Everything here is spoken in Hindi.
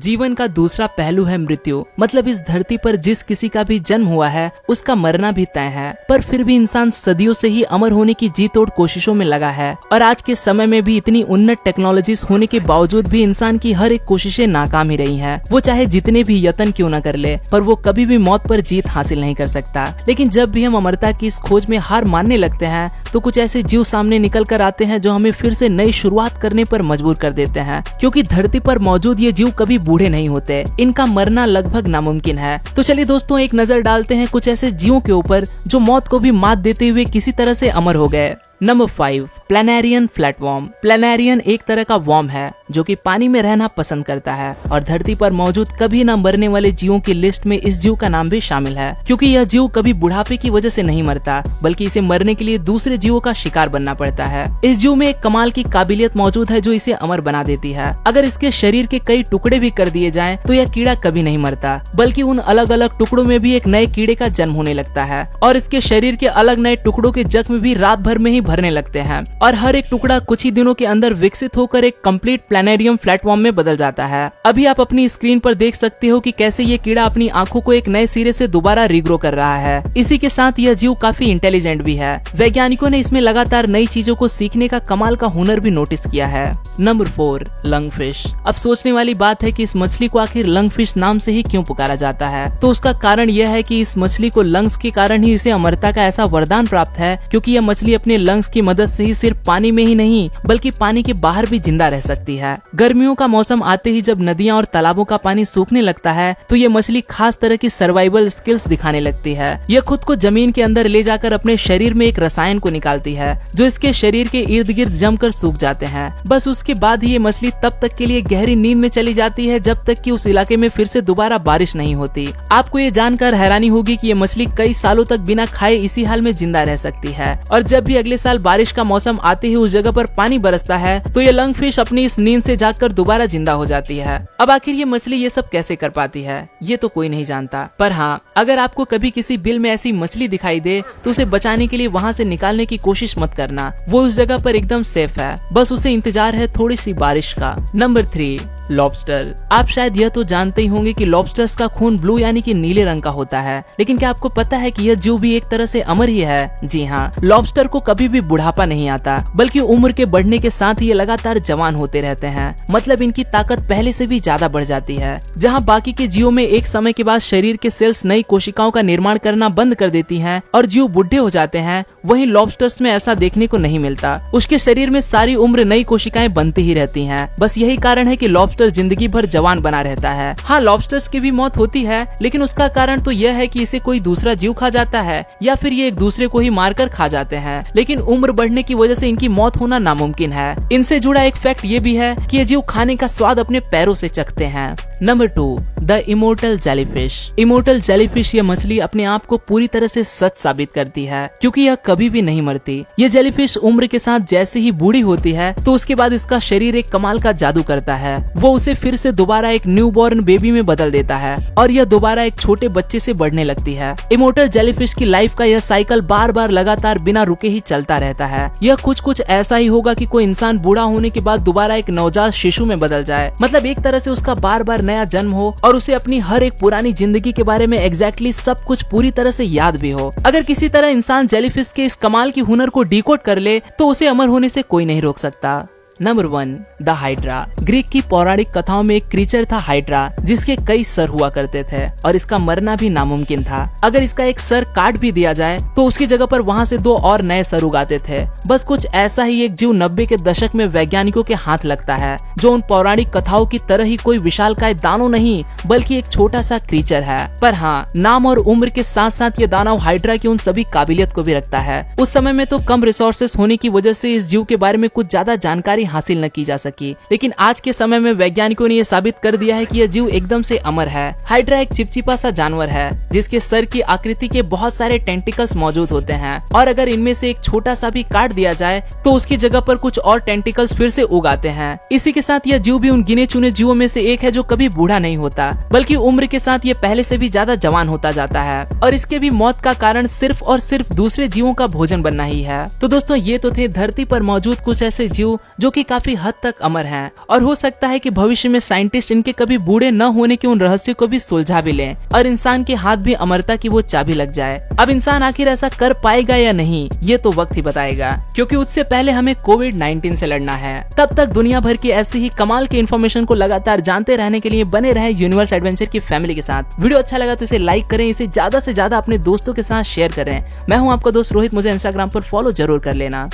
जीवन का दूसरा पहलू है मृत्यु। मतलब इस धरती पर जिस किसी का भी जन्म हुआ है उसका मरना भी तय है, पर फिर भी इंसान सदियों से ही अमर होने की जी तोड़ कोशिशों में लगा है। और आज के समय में भी इतनी उन्नत टेक्नोलॉजीज होने के बावजूद भी इंसान की हर एक कोशिशें नाकाम ही रही हैं। वो चाहे जितने भी यत्न क्यों न कर ले, पर वो कभी भी मौत पर जीत हासिल नहीं कर सकता। लेकिन जब भी हम अमरता की इस खोज में हार मानने लगते हैं तो कुछ ऐसे जीव सामने निकल कर आते हैं जो हमें फिर से नई शुरुआत करने पर मजबूर कर देते हैं, क्योंकि धरती पर मौजूद ये जीव कभी बूढ़े नहीं होते। इनका मरना लगभग नामुमकिन है। तो चलिए दोस्तों, एक नजर डालते हैं कुछ ऐसे जीवों के ऊपर जो मौत को भी मात देते हुए किसी तरह से अमर हो गए। Number 5, प्लैनेरियन flatworm. प्लैनेरियन एक तरह का वर्म है जो कि पानी में रहना पसंद करता है और धरती पर मौजूद कभी न मरने वाले जीवों की लिस्ट में इस जीव का नाम भी शामिल है, क्योंकि यह जीव कभी बुढ़ापे की वजह से नहीं मरता, बल्कि इसे मरने के लिए दूसरे जीवों का शिकार बनना पड़ता है। इस जीव में एक कमाल की काबिलियत मौजूद है जो इसे अमर बना देती है। अगर इसके शरीर के कई टुकड़े भी कर दिए जाएं तो यह कीड़ा कभी नहीं मरता, बल्कि उन अलग अलग टुकड़ों में भी एक नए कीड़े का जन्म होने लगता है और इसके शरीर के अलग नए टुकड़ों के जख्म भी रात भर में ही भरने लगते हैं और हर एक टुकड़ा कुछ ही दिनों के अंदर विकसित होकर एक कंप्लीट प्लैनेरियम फ्लैटवर्म में बदल जाता है। अभी आप अपनी स्क्रीन पर देख सकते हो कि कैसे ये कीड़ा अपनी आंखों को एक नए सिरे से दोबारा रीग्रो कर रहा है। इसी के साथ यह जीव काफी इंटेलिजेंट भी है। वैज्ञानिकों ने इसमें लगातार नई चीजों को सीखने का कमाल का हुनर भी नोटिस किया है। Number 4, lungfish. अब सोचने वाली बात है कि इस मछली को आखिर लंगफिश नाम से ही क्यों पुकारा जाता है। तो उसका कारण यह है कि इस मछली को लंग्स के कारण ही इसे अमरता का ऐसा वरदान प्राप्त है, क्योंकि यह मछली अपने लंग्स की मदद से ही सिर्फ पानी में ही नहीं बल्कि पानी के बाहर भी जिंदा रह सकती है। गर्मियों का मौसम आते ही जब नदियां और तालाबों का पानी सूखने लगता है तो ये मछली खास तरह की सर्वाइवल स्किल्स दिखाने लगती है। यह खुद को जमीन के अंदर ले जाकर अपने शरीर में एक रसायन को निकालती है जो इसके शरीर के इर्द गिर्द जमकर सूख जाते हैं। बस उसके बाद ही ये मछली तब तक के लिए गहरी नींद में चली जाती है जब तक कि उस इलाके में फिर से दोबारा बारिश नहीं होती। आपको ये जानकर हैरानी होगी कि ये मछली कई सालों तक बिना खाए इसी हाल में जिंदा रह सकती है और जब भी अगले साल बारिश का मौसम आते ही उस जगह पर पानी बरसता है तो ये लंगफिश अपनी इस नींद से जागकर दोबारा जिंदा हो जाती है। अब आखिर ये मछली ये सब कैसे कर पाती है ये तो कोई नहीं जानता, पर हाँ, अगर आपको कभी किसी बिल में ऐसी मछली दिखाई दे तो उसे बचाने के लिए वहाँ से निकालने की कोशिश मत करना। वो उस जगह पर एकदम सेफ है, बस उसे इंतजार है थोड़ी सी बारिश का। Number 3, lobster. आप शायद यह तो जानते ही होंगे कि लॉबस्टर्स का खून ब्लू यानी कि नीले रंग का होता है, लेकिन क्या आपको पता है कि यह जीव भी एक तरह से अमर ही है? जी हाँ, लॉबस्टर को कभी भी बुढ़ापा नहीं आता, बल्कि उम्र के बढ़ने के साथ ही ये लगातार जवान होते रहते हैं। मतलब इनकी ताकत पहले से भी ज्यादा बढ़ जाती है। जहाँ बाकी के जीवों में एक समय के बाद शरीर के सेल्स नई कोशिकाओं का निर्माण करना बंद कर देती हैं और जीव बुढ़े हो जाते हैं, वहीं लॉबस्टर्स में ऐसा देखने को नहीं मिलता। उसके शरीर में सारी उम्र नई कोशिकाएं बनती ही रहती हैं। बस यही कारण है कि लॉबस्टर जिंदगी भर जवान बना रहता है। हाँ, लॉबस्टर्स की भी मौत होती है, लेकिन उसका कारण तो यह है कि इसे कोई दूसरा जीव खा जाता है या फिर ये एक दूसरे को ही मारकर खा जाते हैं। लेकिन उम्र बढ़ने की वजह से इनकी मौत होना नामुमकिन है। इनसे जुड़ा एक फैक्ट ये भी है कि ये जीव खाने का स्वाद अपने पैरों से चखते हैं। Number 2, the immortal jellyfish. Immortal jellyfish ये मछली अपने आप को पूरी तरह से सच साबित करती है, क्योंकि यह कभी भी नहीं मरती। ये जेलीफिश उम्र के साथ जैसे ही बूढ़ी होती है तो उसके बाद इसका शरीर एक कमाल का जादू करता है। वो उसे फिर से दोबारा एक न्यूबॉर्न बेबी में बदल देता है और यह दोबारा एक छोटे बच्चे से बढ़ने लगती है। इमोर्टल जेलीफिश की लाइफ का यह साइकिल बार बार लगातार बिना रुके ही चलता रहता है। यह कुछ ऐसा ही होगा कि कोई इंसान बूढ़ा होने के बाद दोबारा एक नवजात शिशु में बदल जाए। मतलब एक तरह से उसका बार बार नया जन्म हो और उसे अपनी हर एक पुरानी जिंदगी के बारे में एग्जैक्टली सब कुछ पूरी तरह से याद भी हो। अगर किसी तरह इंसान जेलीफिश के इस कमाल की हुनर को डिकोड कर ले तो उसे अमर होने से कोई नहीं रोक सकता। Number 1, the hydra. ग्रीक की पौराणिक कथाओं में एक क्रीचर था हाइड्रा, जिसके कई सर हुआ करते थे और इसका मरना भी नामुमकिन था। अगर इसका एक सर काट भी दिया जाए तो उसकी जगह पर वहाँ से 2 और नए सर उगाते थे। बस कुछ ऐसा ही एक जीव 90 के दशक में वैज्ञानिकों के हाथ लगता है, जो उन पौराणिक कथाओं की तरह ही कोई विशालकाय दानव नहीं बल्कि एक छोटा सा क्रीचर है। पर हाँ, नाम और उम्र के साथ साथ ये दानव हाइड्रा की उन सभी काबिलियत को भी रखता है। उस समय में तो कम रिसोर्सेस होने की वजह से इस जीव के बारे में कुछ ज्यादा जानकारी हासिल न की जा सकी, लेकिन आज के समय में वैज्ञानिकों ने यह साबित कर दिया है कि यह जीव एकदम से अमर है। हाइड्रा एक चिपचिपा सा जानवर है जिसके सर की आकृति के बहुत सारे टेंटिकल्स मौजूद होते हैं और अगर इनमें से एक छोटा सा भी काट दिया जाए तो उसकी जगह पर कुछ और टेंटिकल्स फिर से उग आते हैं। इसी के साथ यह जीव भी उन गिने चुने जीवों में से एक है जो कभी बूढ़ा नहीं होता, बल्कि उम्र के साथ ये पहले से भी ज्यादा जवान होता जाता है और इसके भी मौत का कारण सिर्फ और सिर्फ दूसरे जीवों का भोजन बनना ही है। तो दोस्तों, ये तो थे धरती पर मौजूद कुछ ऐसे जीव जो कि कि काफी हद तक अमर हैं और हो सकता है कि भविष्य में साइंटिस्ट इनके कभी बूढ़े न होने के उन रहस्यों को भी सुलझा भी लें और इंसान के हाथ भी अमरता की वो चाबी लग जाए। अब इंसान आखिर ऐसा कर पाएगा या नहीं, ये तो वक्त ही बताएगा, क्योंकि उससे पहले हमें कोविड-19 से लड़ना है। तब तक दुनिया भर की ऐसी ही कमाल की इन्फॉर्मेशन को लगातार जानते रहने के लिए बने रहे यूनिवर्स एडवेंचर की फैमिली के साथ। वीडियो अच्छा लगा तो इसे लाइक करें, इसे ज्यादा से ज्यादा अपने दोस्तों के साथ शेयर करें। मैं हूं आपका दोस्त रोहित, मुझे इंस्टाग्राम पर फॉलो जरूर कर लेना।